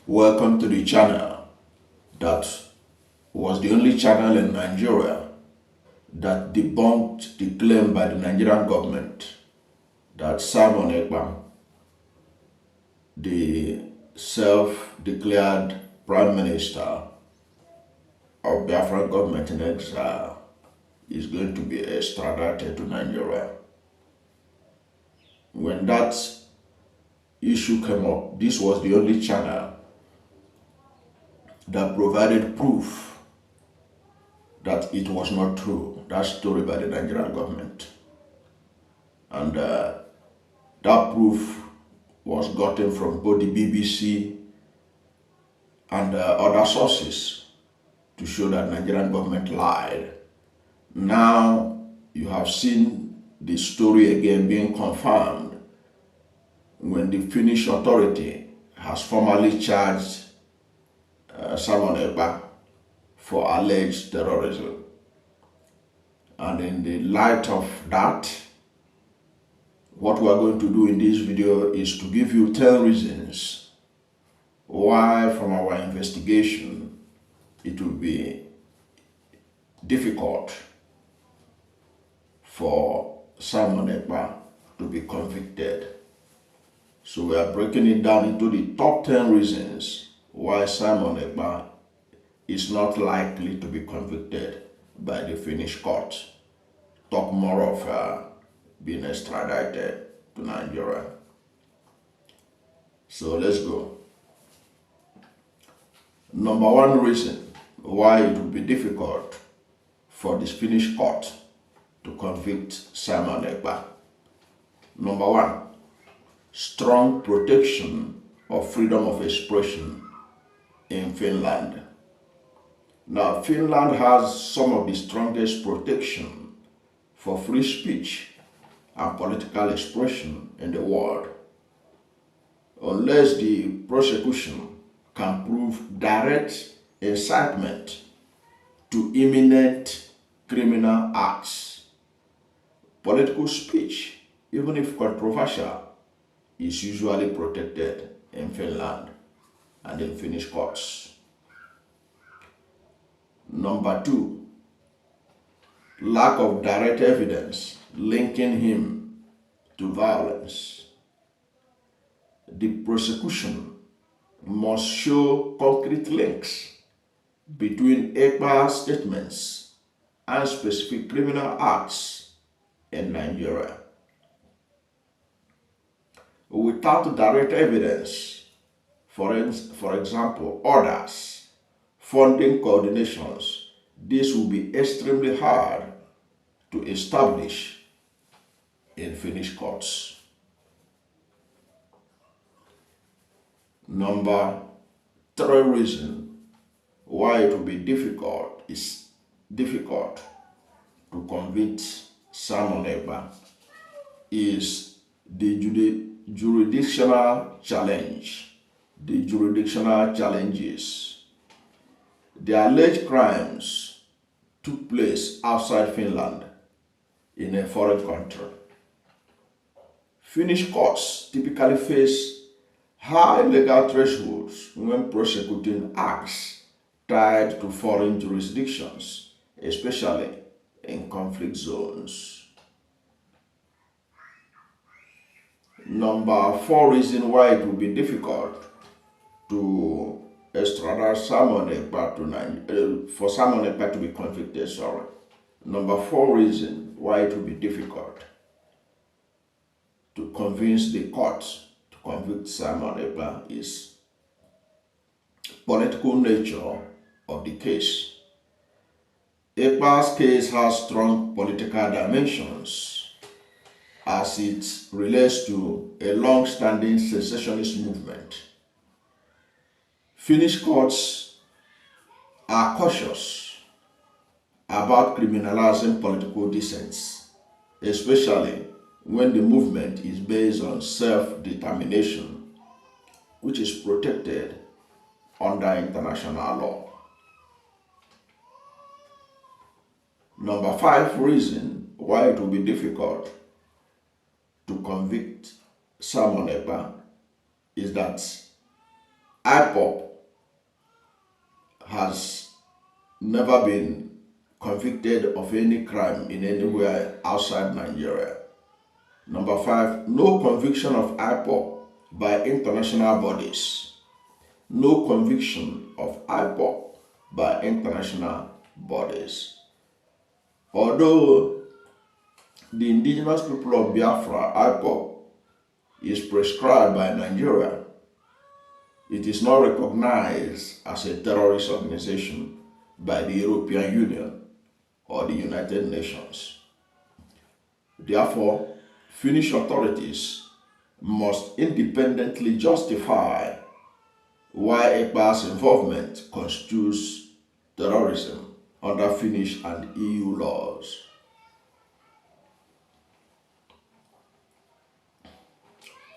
Welcome to the channel that was the only channel in Nigeria that debunked the claim by the Nigerian government that Simon Ekpa, the self-declared Prime Minister of Biafra government in exile, is going to be extradited to Nigeria. When that issue came up, this was the only channel that provided proof that it was not true, that story by the Nigerian government. And that proof was gotten from both the BBC and other sources to show that Nigerian government lied. Now you have seen the story again being confirmed when the Finnish authority has formally charged Simon Ekpa for alleged terrorism. And in the light of that, what we are going to do in this video is to give you 10 reasons why from our investigation it will be difficult for Simon Ekpa to be convicted. So we are breaking it down into the top 10 reasons why Simon Ekpa is not likely to be convicted by the Finnish court. Talk more of being extradited to Nigeria. So let's go. Number one reason why it will be difficult for the Finnish court to convict Simon Ekpa. Number one, strong protection of freedom of expression in Finland. Now, Finland has some of the strongest protection for free speech and political expression in the world. Unless the prosecution can prove direct incitement to imminent criminal acts, political speech, even if controversial, is usually protected in Finland and in Finnish courts. Number two, lack of direct evidence linking him to violence. The prosecution must show concrete links between Ekpa's statements and specific criminal acts in Nigeria. Without direct evidence, for example, orders, funding coordinations, this will be extremely hard to establish in Finnish courts. Number three reason why it will be difficult to convict Simon Ekpa is the jurisdictional challenge. The jurisdictional challenges. The alleged crimes took place outside Finland in a foreign country. Finnish courts typically face high legal thresholds when prosecuting acts tied to foreign jurisdictions, especially in conflict zones. Number four reason why it will be difficult to extradite Simon Ekpa for Simon Ekpa to be convicted. Number four reason why it will be difficult to convince the court to convict Simon Ekpa is political nature of the case. Ekpa's case has strong political dimensions as it relates to a long-standing secessionist movement. Finnish courts are cautious about criminalizing political dissents, especially when the movement is based on self-determination, which is protected under international law. Number five reason why it will be difficult to convict Simon Ekpa is that IPOB has never been convicted of any crime in anywhere outside Nigeria. Number 5, no conviction of IPOB by international bodies. No conviction of IPOB by international bodies. Although the indigenous people of Biafra, IPOB, is prescribed by Nigeria, it is not recognized as a terrorist organization by the European Union or the United Nations. Therefore, Finnish authorities must independently justify why Ekpa's involvement constitutes terrorism under Finnish and EU laws.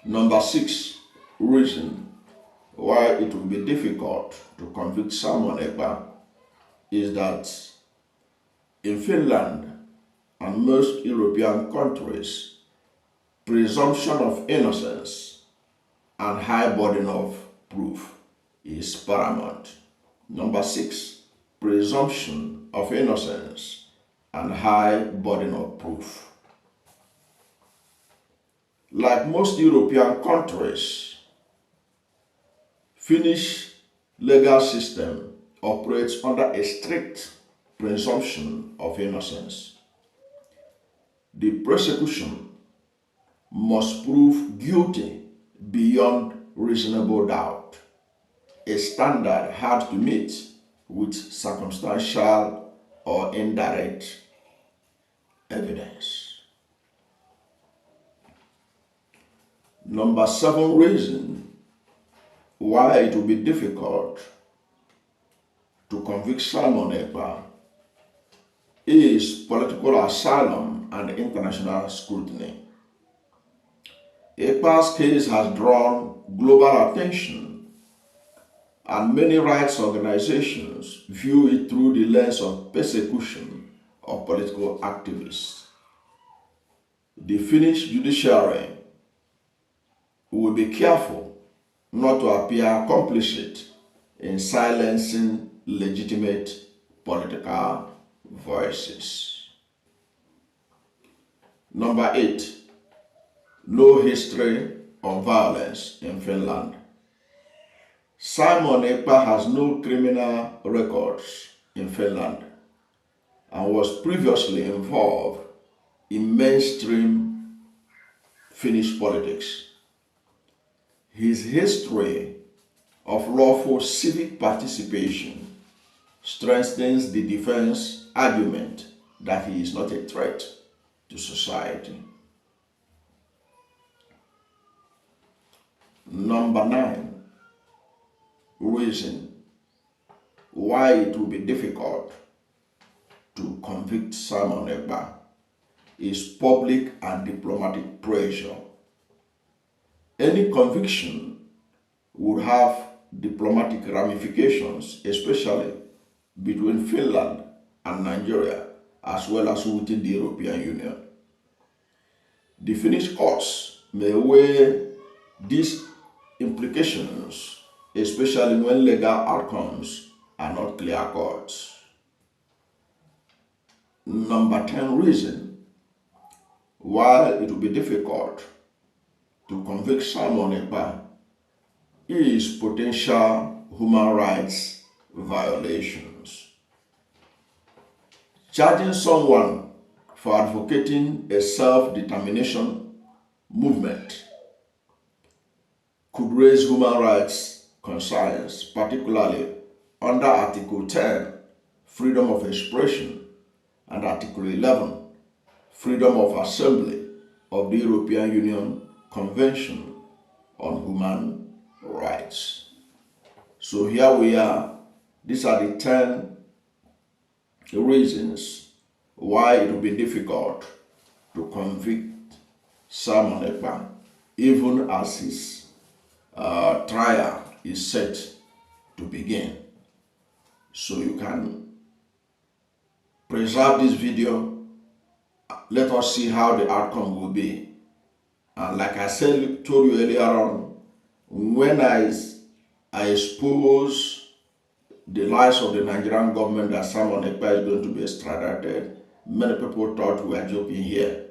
Number 6, reason why it will be difficult to convict Simon Ekpa is that in Finland and most European countries, presumption of innocence and high burden of proof is paramount. Number 6, presumption of innocence and high burden of proof. Like most European countries, Finnish legal system operates under a strict presumption of innocence. The prosecution must prove guilty beyond reasonable doubt, a standard hard to meet with circumstantial or indirect evidence. Number 7 reason why it will be difficult to convict Simon Ekpa is political asylum and international scrutiny. Ekpa's case has drawn global attention, and many rights organizations view it through the lens of persecution of political activists. The Finnish judiciary will be careful not to appear complicit in silencing legitimate political voices. Number 8, no history of violence in Finland. Simon Ekpa has no criminal records in Finland and was previously involved in mainstream Finnish politics. His history of lawful civic participation strengthens the defense argument that he is not a threat to society. Number 9, reason why it will be difficult to convict Simon Ekpa is public and diplomatic pressure. Any conviction would have diplomatic ramifications, especially between Finland and Nigeria, as well as within the European Union. The Finnish courts may weigh these implications, especially when legal outcomes are not clear-cut. Number 10 reason why it will be difficult to convict Simon Ekpa is potential human rights violations. Charging someone for advocating a self-determination movement could raise human rights concerns, particularly under Article 10, freedom of expression, and Article 11, freedom of assembly of the European Union Convention on Human Rights. So here we are. These are the 10 reasons why it will be difficult to convict Simon Ekpa, even as his trial is set to begin. So you can preserve this video. Let us see how the outcome will be. And like I told you earlier on, when I I expose the lies of the Nigerian government that Simon Ekpa is going to be extradited, many people thought we were joking here.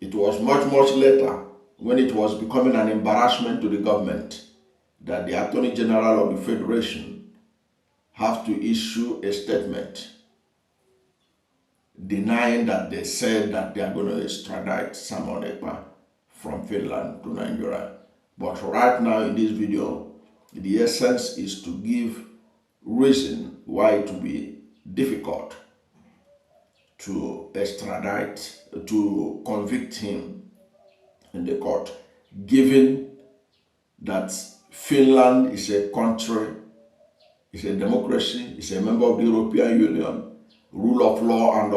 It was much, much later, when it was becoming an embarrassment to the government, that the Attorney General of the Federation have to issue a statement denying that they said that they are going to extradite Simon Ekpa from Finland to Nigeria. But right now in this video, the essence is to give reason why it will be difficult to extradite, to convict him in the court, given that Finland is a country, is a democracy, is a member of the European Union, rule of law and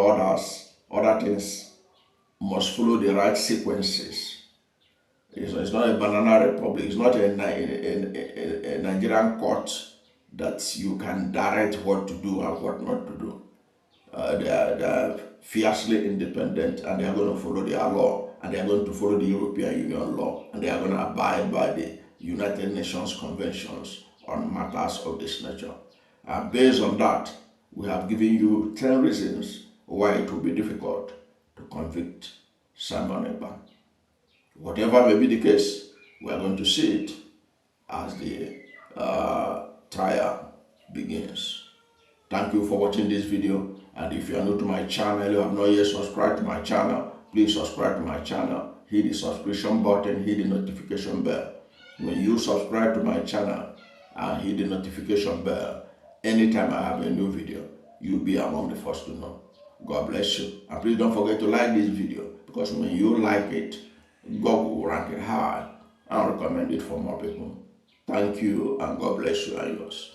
other things must follow the right sequences. It's not a banana republic, it's not a Nigerian court that you can direct what to do and what not to do. They are fiercely independent, and they are going to follow their law, and they are going to follow the European Union law, and they are going to abide by the United Nations conventions on matters of this nature. And based on that, we have given you 10 reasons why it will be difficult to convict Simon Ekpa. Whatever may be the case, we are going to see it as the trial begins. Thank you for watching this video, and if you are new to my channel, you have not yet subscribed to my channel, please subscribe to my channel, hit the subscription button, hit the notification bell. When you subscribe to my channel and hit the notification bell, anytime I have a new video, you'll be among the first to know. God bless you. And please don't forget to like this video, because when you like it, God will rank it high and recommend it for more people. Thank you, and God bless you and yours.